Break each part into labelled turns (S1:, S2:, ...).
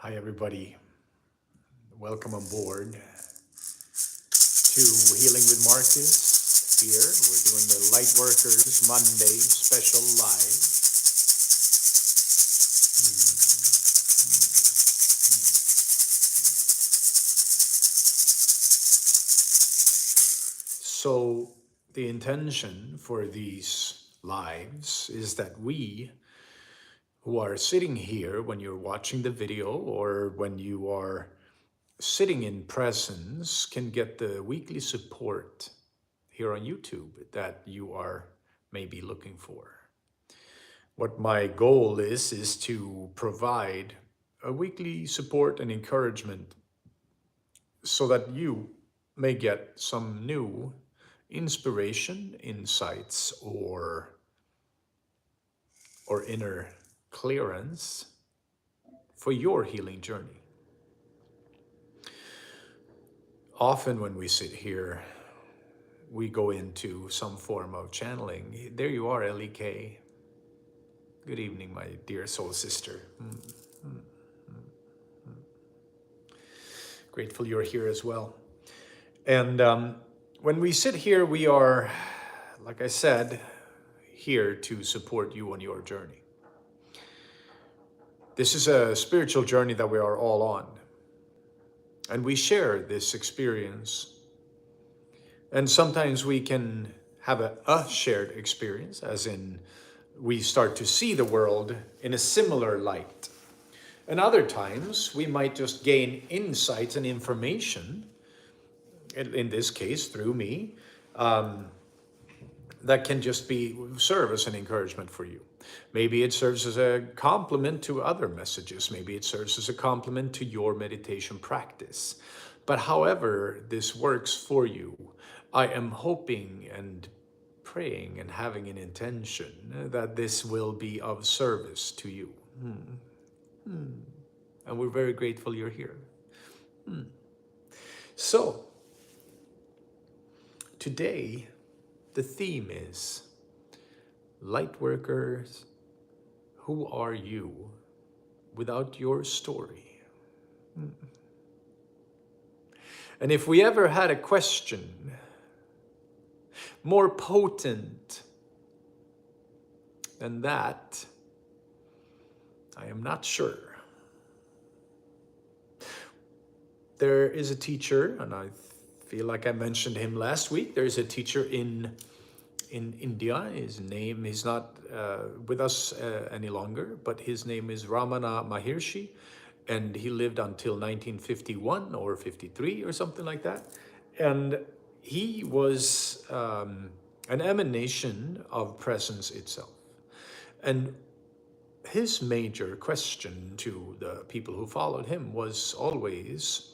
S1: Hi, everybody. Welcome on board to Healing with Marcus here. We're doing the Lightworkers Monday special live. So, the intention for these lives is that we who are sitting here when you're watching the video or when you are sitting in presence can get the weekly support here on YouTube that you are maybe looking for. What my goal is to provide a weekly support and encouragement so that you may get some new inspiration, insights, or inner clearance for your healing journey. Often when we sit here, we go into some form of channeling. There you are, L.E.K. Good evening, my dear soul sister. Grateful you're here as well. And when we sit here, we are, like I said, here to support you on your journey. This is a spiritual journey that we are all on. And we share this experience. And sometimes we can have a shared experience, as in we start to see the world in a similar light. And other times we might just gain insights and information, in this case through me, that can just serve as an encouragement for you. Maybe it serves as a complement to other messages. Maybe it serves as a complement to your meditation practice. But however this works for you, I am hoping and praying and having an intention that this will be of service to you. And we're very grateful you're here. So, today, the theme is Lightworkers, who are you without your story? And if we ever had a question more potent than that, I am not sure. There is a teacher, and I feel like I mentioned him last week. There's a teacher in India. His name is not with us any longer, but his name is Ramana Maharshi, and he lived until 1951 or 53 or something like that. And he was an emanation of presence itself. And his major question to the people who followed him was always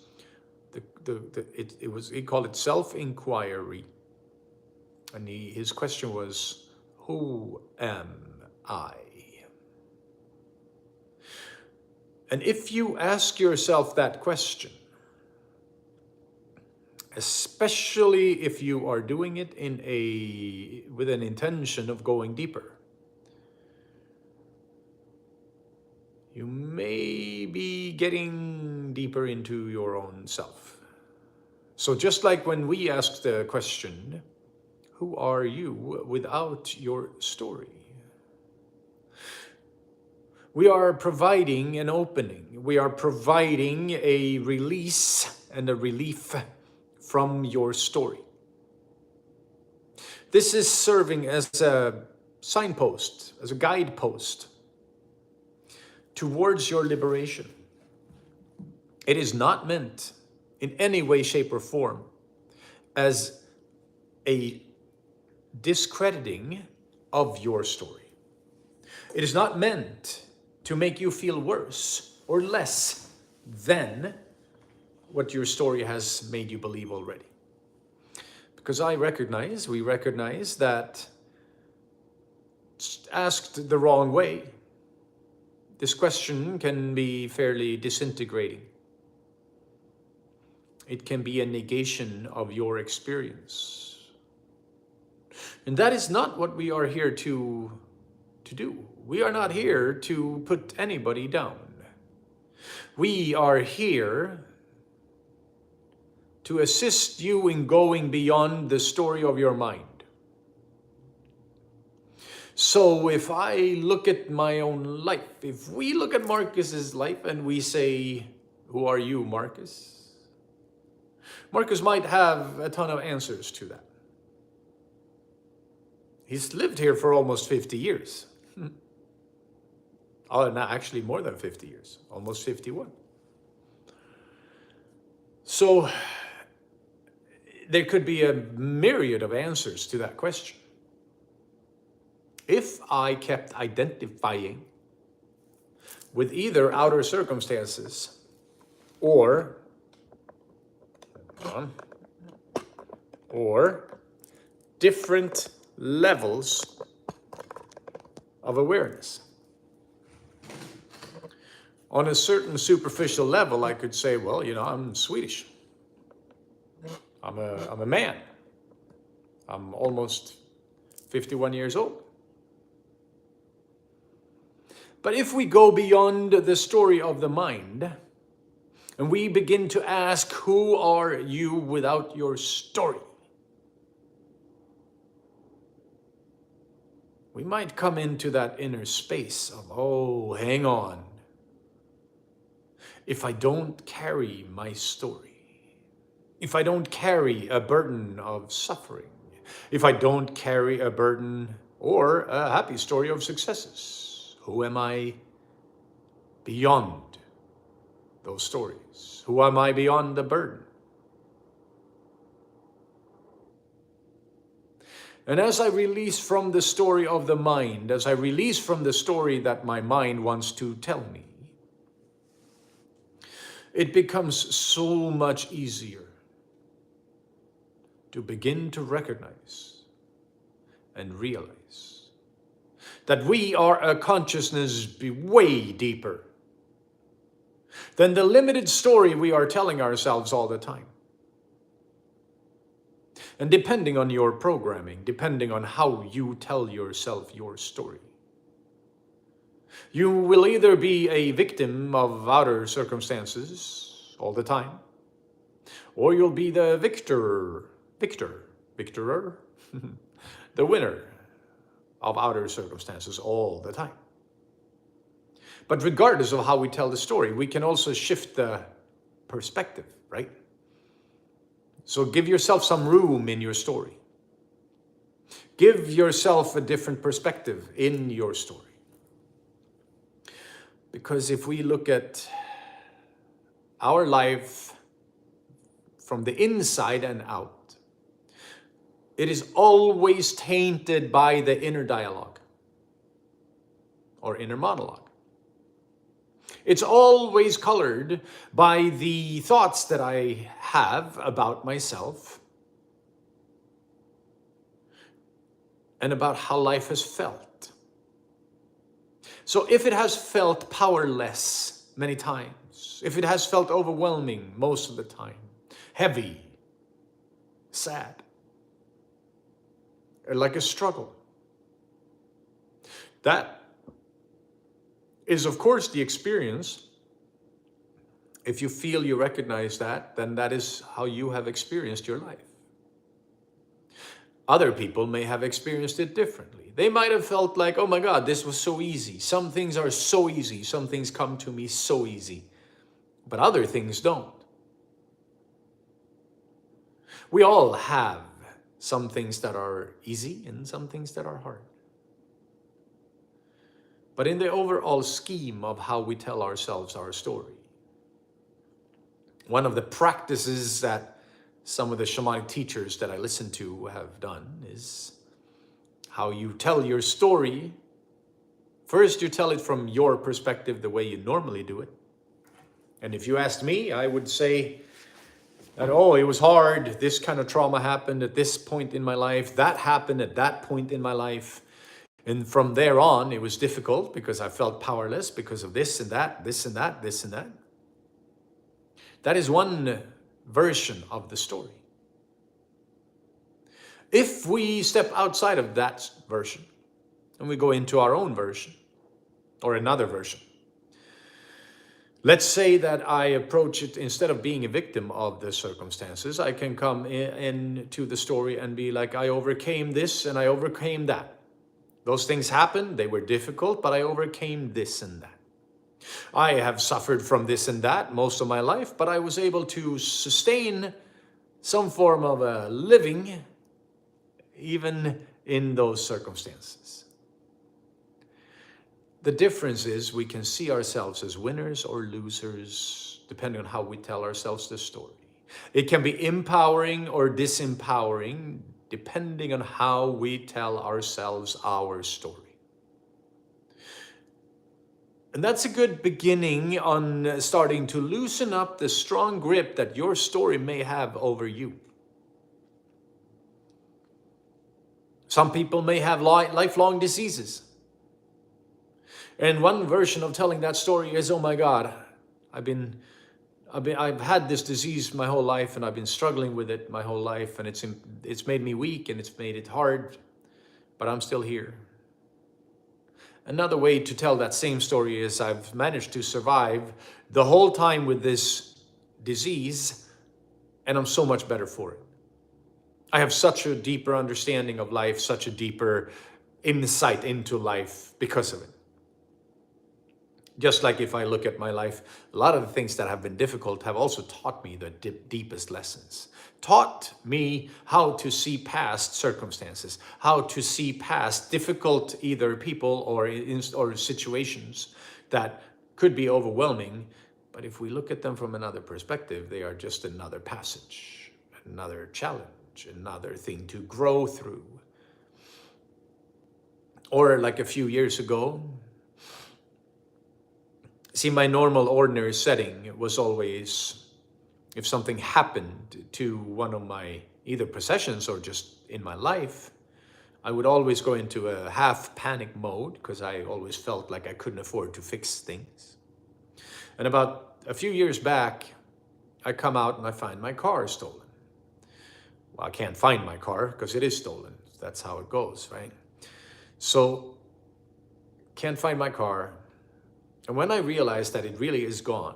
S1: he called it self-inquiry. And his question was, who am I? And if you ask yourself that question, especially if you are doing it with an intention of going deeper, you may be getting deeper into your own self. So just like when we ask the question, who are you without your story? We are providing an opening. We are providing a release and a relief from your story. This is serving as a signpost, as a guidepost towards your liberation. It is not meant in any way, shape, or form as a discrediting of your story. It is not meant to make you feel worse or less than what your story has made you believe already. Because we recognize that asked the wrong way, this question can be fairly disintegrating. It can be a negation of your experience. And that is not what we are here to do. We are not here to put anybody down. We are here to assist you in going beyond the story of your mind. So if I look at my own life, if we look at Marcus's life and we say, who are you, Marcus? Marcus might have a ton of answers to that. He's lived here for almost 50 years. Oh, no, actually more than 50 years, almost 51. So there could be a myriad of answers to that question. If I kept identifying with either outer circumstances or different levels of awareness. On a certain superficial level, I could say, well, you know, I'm Swedish. I'm a man. I'm almost 51 years old. But if we go beyond the story of the mind, and we begin to ask, who are you without your story? We might come into that inner space of, oh, hang on. If I don't carry my story, if I don't carry a burden of suffering, if I don't carry a burden or a happy story of successes, who am I beyond those stories? Who am I beyond the burden? And as I release from the story of the mind, as I release from the story that my mind wants to tell me, it becomes so much easier to begin to recognize and realize that we are a consciousness way deeper than the limited story we are telling ourselves all the time. And depending on your programming, depending on how you tell yourself your story, you will either be a victim of outer circumstances all the time, or you'll be the victorer, the winner of outer circumstances all the time. But regardless of how we tell the story, we can also shift the perspective, right? So give yourself some room in your story. Give yourself a different perspective in your story. Because if we look at our life from the inside and out, it is always tainted by the inner dialogue or inner monologue. It's always colored by the thoughts that I have about myself and about how life has felt. So if it has felt powerless many times, if it has felt overwhelming most of the time, heavy, sad, or like a struggle, that is, of course, the experience. If you feel you recognize that, then that is how you have experienced your life. Other people may have experienced it differently. They might have felt like, oh my God, this was so easy. Some things are so easy. Some things come to me so easy. But other things don't. We all have some things that are easy and some things that are hard. But in the overall scheme of how we tell ourselves our story, one of the practices that some of the shamanic teachers that I listen to have done is how you tell your story. First, you tell it from your perspective, the way you normally do it. And if you asked me, I would say that, oh, it was hard. This kind of trauma happened at this point in my life. That happened at that point in my life. And from there on, it was difficult because I felt powerless because of this and that, this and that, this and that. That is one version of the story. If we step outside of that version and we go into our own version or another version, Let's say that I approach it, instead of being a victim of the circumstances, I can come into the story and be like, I overcame this and I overcame that. Those things happened, they were difficult, but I overcame this and that. I have suffered from this and that most of my life, but I was able to sustain some form of a living even in those circumstances. The difference is we can see ourselves as winners or losers depending on how we tell ourselves the story. It can be empowering or disempowering depending on how we tell ourselves our story. And that's a good beginning on starting to loosen up the strong grip that your story may have over you. Some people may have lifelong diseases. And one version of telling that story is, oh my God, I've had this disease my whole life, and I've been struggling with it my whole life, and it's made me weak and it's made it hard, but I'm still here. Another way to tell that same story is, I've managed to survive the whole time with this disease, and I'm so much better for it. I have such a deeper understanding of life, such a deeper insight into life because of it. Just like if I look at my life, a lot of the things that have been difficult have also taught me the deepest lessons. Taught me how to see past circumstances, how to see past difficult either people or situations that could be overwhelming. But if we look at them from another perspective, they are just another passage, another challenge, another thing to grow through. Or like a few years ago, see, my normal ordinary setting was always, if something happened to one of my either possessions or just in my life, I would always go into a half panic mode because I always felt like I couldn't afford to fix things. And about a few years back, I come out and I find my car stolen. Well, I can't find my car because it is stolen. That's how it goes, right? So, can't find my car. And when I realized that it really is gone,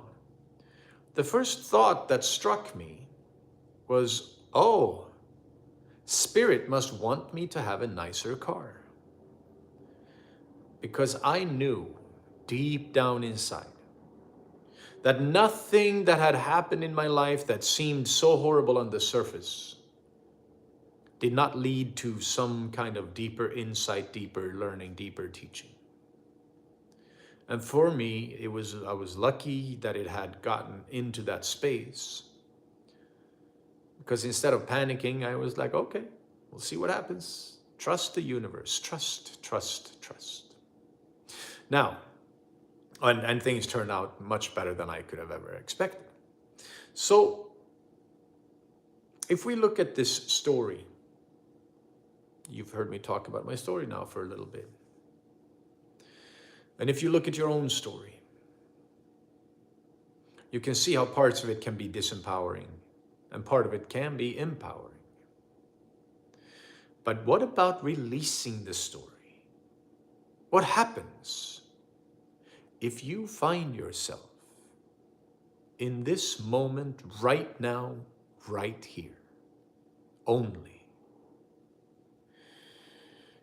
S1: the first thought that struck me was, oh, Spirit must want me to have a nicer car. Because I knew deep down inside that nothing that had happened in my life that seemed so horrible on the surface did not lead to some kind of deeper insight, deeper learning, deeper teaching. And for me, I was lucky that it had gotten into that space. Because instead of panicking, I was like, okay, we'll see what happens. Trust the universe. Trust, trust, trust. Now, and things turned out much better than I could have ever expected. So, if we look at this story, you've heard me talk about my story now for a little bit. And if you look at your own story, you can see how parts of it can be disempowering and part of it can be empowering. But what about releasing the story? What happens if you find yourself in this moment right now, right here, only?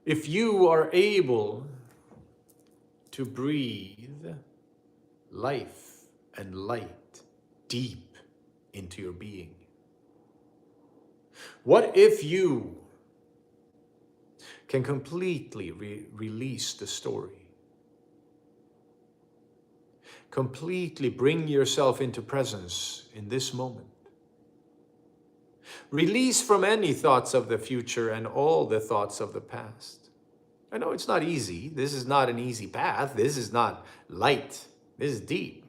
S1: If you are able to breathe life and light deep into your being. What if you can completely release the story? Completely bring yourself into presence in this moment. Release from any thoughts of the future and all the thoughts of the past. I know it's not easy. This is not an easy path. This is not light. This is deep.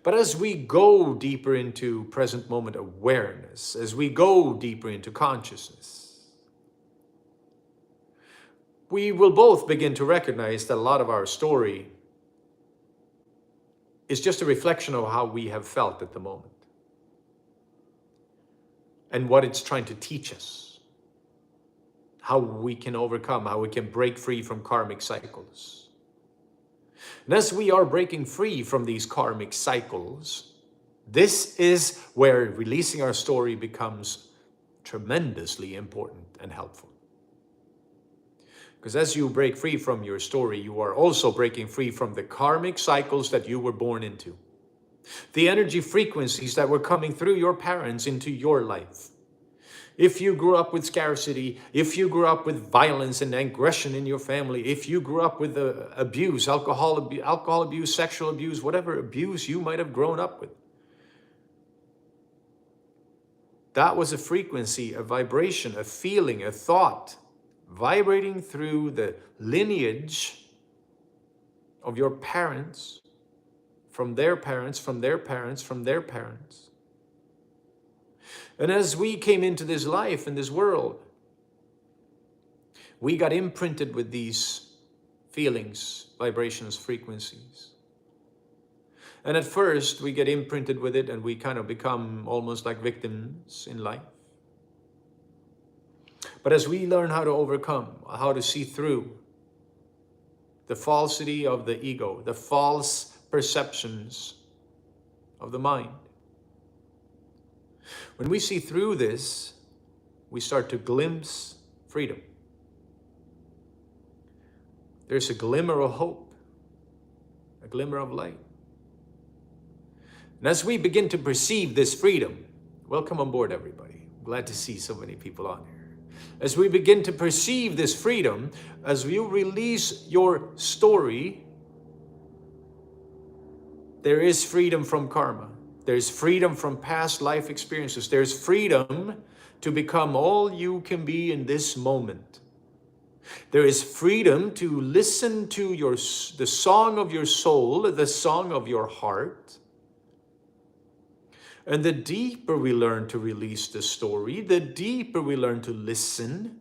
S1: But as we go deeper into present moment awareness, as we go deeper into consciousness, we will both begin to recognize that a lot of our story is just a reflection of how we have felt at the moment and what it's trying to teach us. How we can overcome, how we can break free from karmic cycles. And as we are breaking free from these karmic cycles, this is where releasing our story becomes tremendously important and helpful. Because as you break free from your story, you are also breaking free from the karmic cycles that you were born into. The energy frequencies that were coming through your parents into your life. If you grew up with scarcity, if you grew up with violence and aggression in your family, if you grew up with abuse, alcohol abuse, sexual abuse, whatever abuse you might have grown up with, that was a frequency, a vibration, a feeling, a thought, vibrating through the lineage of your parents, from their parents, from their parents, from their parents. And as we came into this life, in this world, we got imprinted with these feelings, vibrations, frequencies. And at first, we get imprinted with it and we kind of become almost like victims in life. But as we learn how to overcome, how to see through the falsity of the ego, the false perceptions of the mind, when we see through this, we start to glimpse freedom. There's a glimmer of hope, a glimmer of light. And as we begin to perceive this freedom, welcome on board, everybody. Glad to see so many people on here. As we begin to perceive this freedom, as you release your story, there is freedom from karma. There's freedom from past life experiences. There's freedom to become all you can be in this moment. There is freedom to listen to the song of your soul, the song of your heart. And the deeper we learn to release the story, the deeper we learn to listen,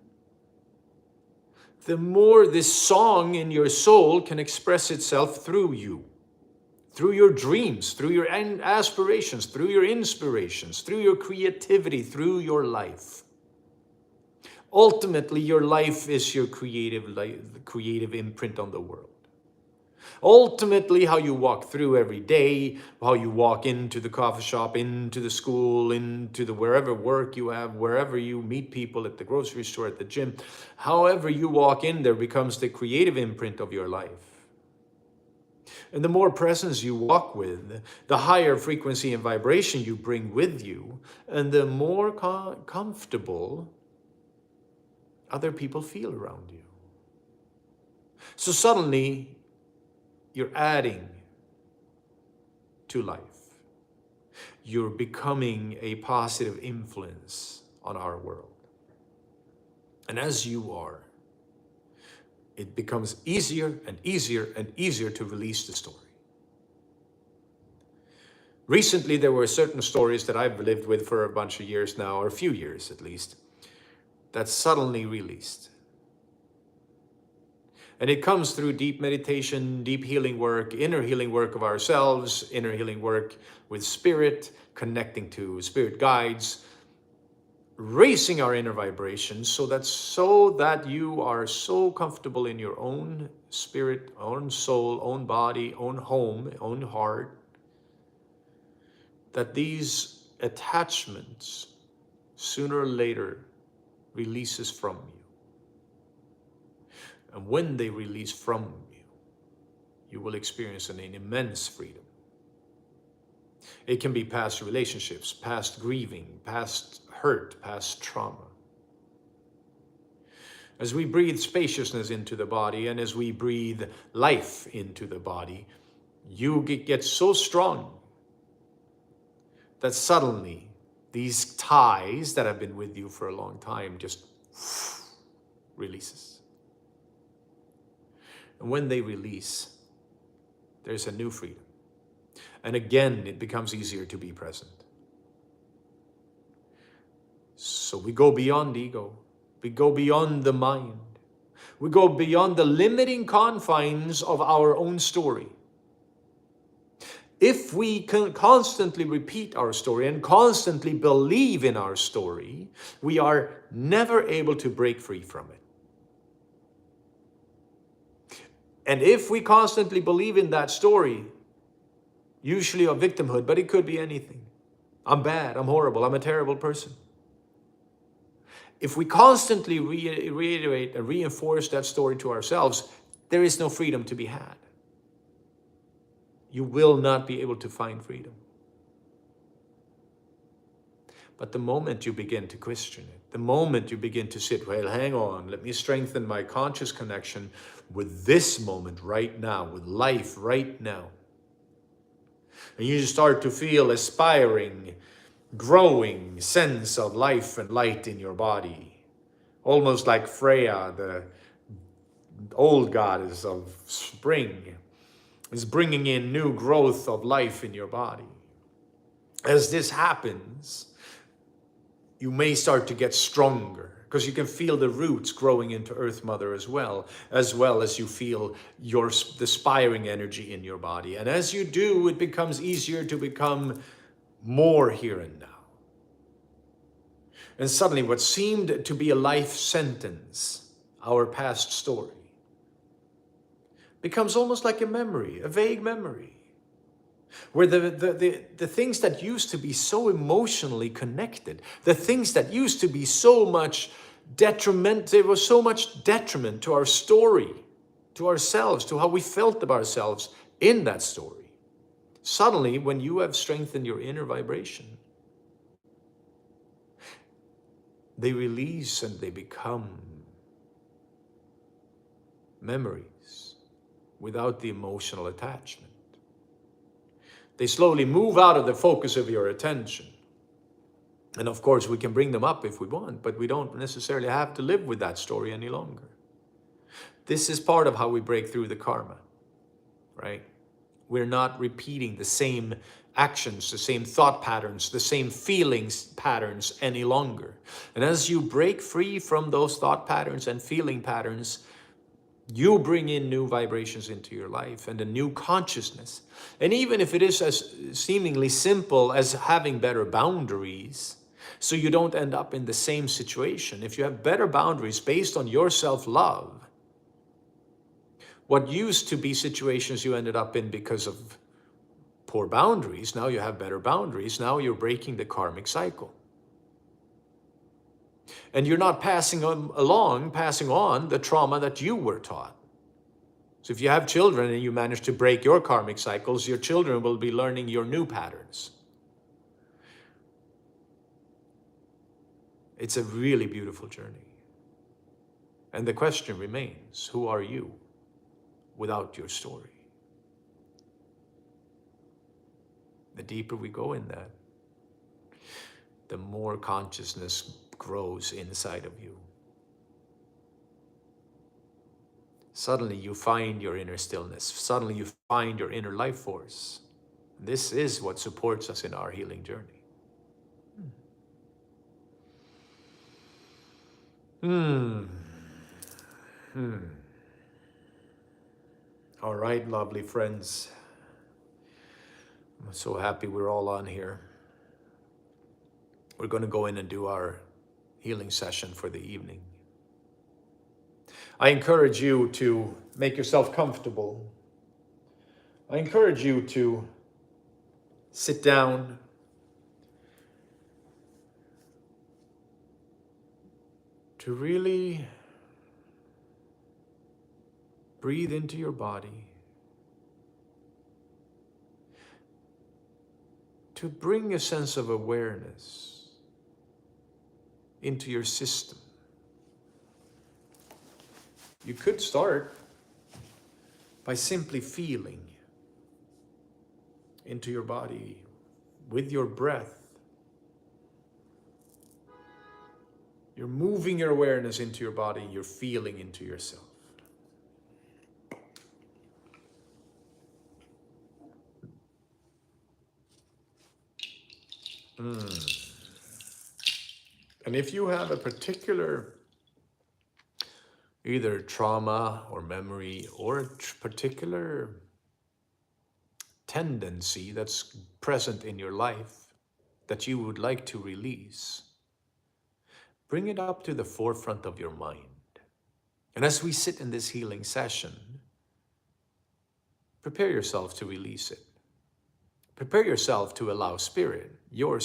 S1: the more this song in your soul can express itself through you. Through your dreams, through your aspirations, through your inspirations, through your creativity, through your life. Ultimately, your life is your creative imprint on the world. Ultimately, how you walk through every day, how you walk into the coffee shop, into the school, into the wherever work you have, wherever you meet people, at the grocery store, at the gym, however you walk in there becomes the creative imprint of your life. And the more presence you walk with, the higher frequency and vibration you bring with you, and the more comfortable other people feel around you. So suddenly, you're adding to life. You're becoming a positive influence on our world. And as you are, it becomes easier and easier and easier to release the story. Recently, there were certain stories that I've lived with for a bunch of years now, or a few years at least, that suddenly released. And it comes through deep meditation, deep healing work, inner healing work of ourselves, inner healing work with spirit, connecting to spirit guides, raising our inner vibrations so that you are so comfortable in your own spirit, own soul, own body, own home, own heart, that these attachments sooner or later releases from you. And when they release from you, you will experience an immense freedom. It can be past relationships, past grieving, past hurt, past trauma. As we breathe spaciousness into the body and as we breathe life into the body, you get so strong that suddenly these ties that have been with you for a long time just releases. And when they release, there's a new freedom. And again, it becomes easier to be present. So we go beyond ego. We go beyond the mind. We go beyond the limiting confines of our own story. If we can constantly repeat our story and constantly believe in our story, we are never able to break free from it. And if we constantly believe in that story, usually of victimhood, but it could be anything. I'm bad, I'm horrible, I'm a terrible person. If we constantly reiterate and reinforce that story to ourselves, there is no freedom to be had. You will not be able to find freedom. But the moment you begin to question it, the moment you begin to sit, well, hang on, let me strengthen my conscious connection with this moment right now, with life right now. And you start to feel aspiring, growing sense of life and light in your body. Almost like Freya, the old goddess of spring, is bringing in new growth of life in your body. As this happens, you may start to get stronger because you can feel the roots growing into Earth Mother as well as you feel the spiring energy in your body. And as you do, it becomes easier to become more here and now. And suddenly what seemed to be a life sentence, our past story, becomes almost like a memory, a vague memory, where the things that used to be so emotionally connected, the things that used to be so much detriment, there was so much detriment to our story, to ourselves, to how we felt of ourselves in that story. Suddenly, when you have strengthened your inner vibration, they release and they become memories without the emotional attachment. They slowly move out of the focus of your attention. And of course, we can bring them up if we want, but we don't necessarily have to live with that story any longer. This is part of how we break through the karma, right? We're not repeating the same actions, the same thought patterns, the same feelings patterns any longer. And as you break free from those thought patterns and feeling patterns, you bring in new vibrations into your life and a new consciousness. And even if it is as seemingly simple as having better boundaries, so you don't end up in the same situation. If you have better boundaries based on your self-love, what used to be situations you ended up in because of poor boundaries, now you have better boundaries. Now you're breaking the karmic cycle. And you're not passing on the trauma that you were taught. So if you have children and you manage to break your karmic cycles, your children will be learning your new patterns. It's a really beautiful journey. And the question remains, who are you without your story? The deeper we go in that, the more consciousness grows inside of you. Suddenly you find your inner stillness. Suddenly you find your inner life force. This is what supports us in our healing journey. All right, lovely friends. I'm so happy we're all on here. We're going to go in and do our healing session for the evening. I encourage you to make yourself comfortable. I encourage you to sit down, to really breathe into your body, to bring a sense of awareness into your system. You could start by simply feeling into your body with your breath. You're moving your awareness into your body, you're feeling into yourself. And if you have a particular either trauma or memory or a particular tendency that's present in your life that you would like to release, bring it up to the forefront of your mind. And as we sit in this healing session, Prepare yourself to release it. Prepare yourself to allow spirit, your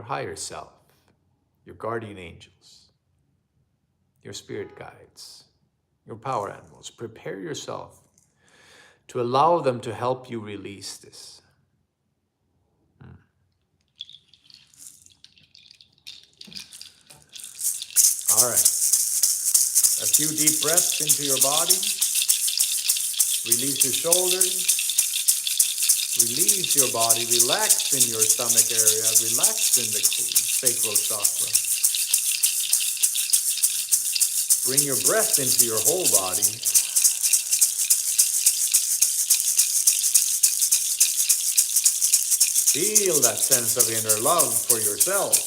S1: higher self, your guardian angels, your spirit guides, your power animals. Prepare yourself to allow them to help you release this. All right. A few deep breaths into your body. Release your shoulders. Release your body. Relax in your stomach area. Relax in the sacral chakra. Bring your breath into your whole body. Feel that sense of inner love for yourself.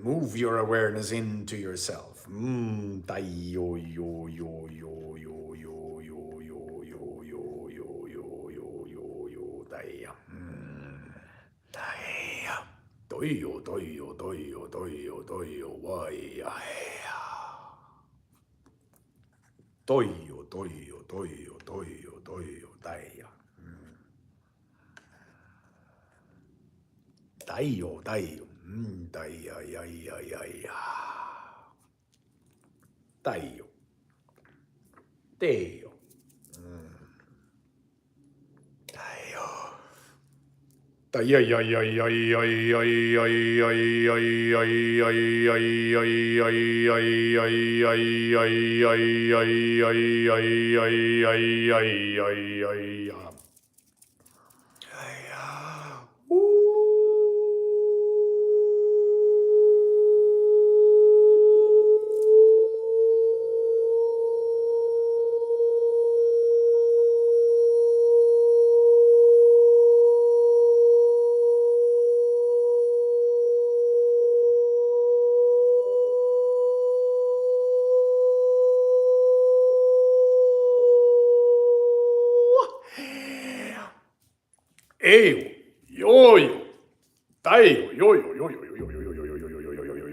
S1: Move your awareness into yourself. Ew, yo yo, tayo, yo yo yo yo yo yo yo yo yo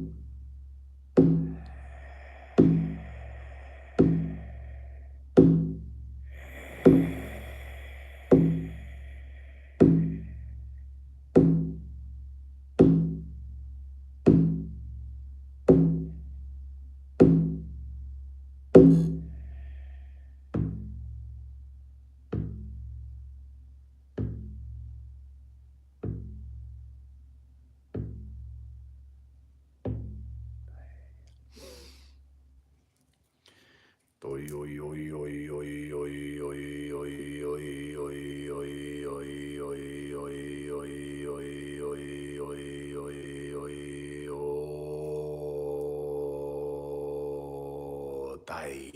S1: tai.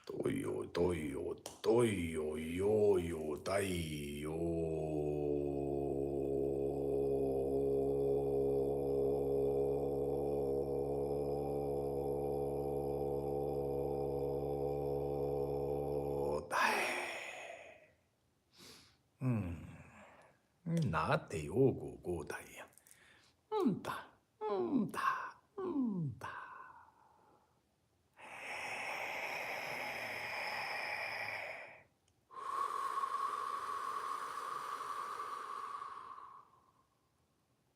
S1: Toyo, toyo, toyo, yo, tai, yo. Na te o go tai. Ta, ta, ta.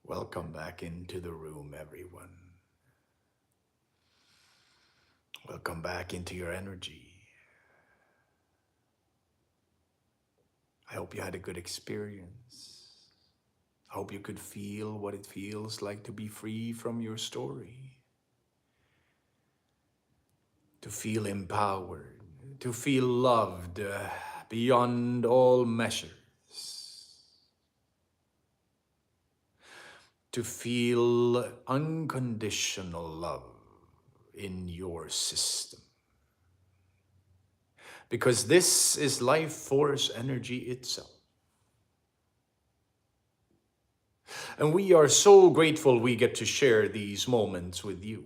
S1: Welcome back into the room, everyone. Welcome back into your energy. I hope you had a good experience. I hope you could feel what it feels like to be free from your story. To feel empowered, to feel loved beyond all measures. To feel unconditional love in your system. Because this is life force energy itself. And we are so grateful we get to share these moments with you.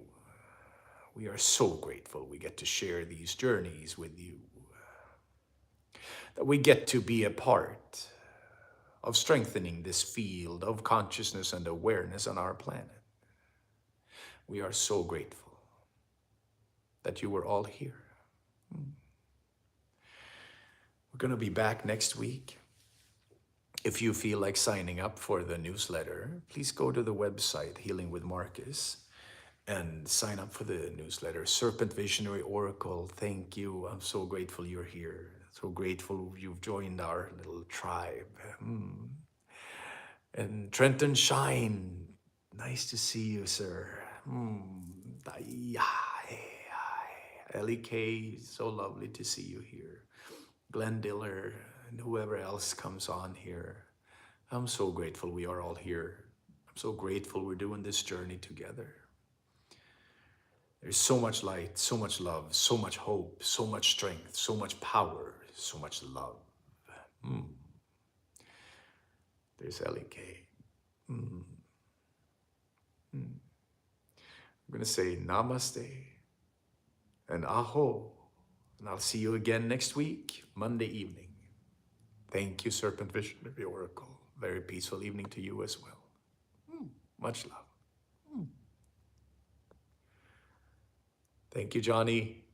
S1: We are so grateful we get to share these journeys with you. That we get to be a part of strengthening this field of consciousness and awareness on our planet. We are so grateful that you were all here. We're going to be back next week. If you feel like signing up for the newsletter, please go to the website, Healing with Marcus, and sign up for the newsletter. Serpent Visionary Oracle, thank you. I'm so grateful you're here. So grateful you've joined our little tribe. And Trenton Shine, nice to see you, sir. Ellie K, so lovely to see you here. Glenn Diller, and whoever else comes on here. I'm so grateful we are all here. I'm so grateful we're doing this journey together. There's so much light, so much love, so much hope, so much strength, so much power, so much love. There's Ellie K. I'm going to say namaste and aho. And I'll see you again next week, Monday evening. Thank you, Serpent Visionary Oracle. Very peaceful evening to you as well. Much love. Thank you, Johnny.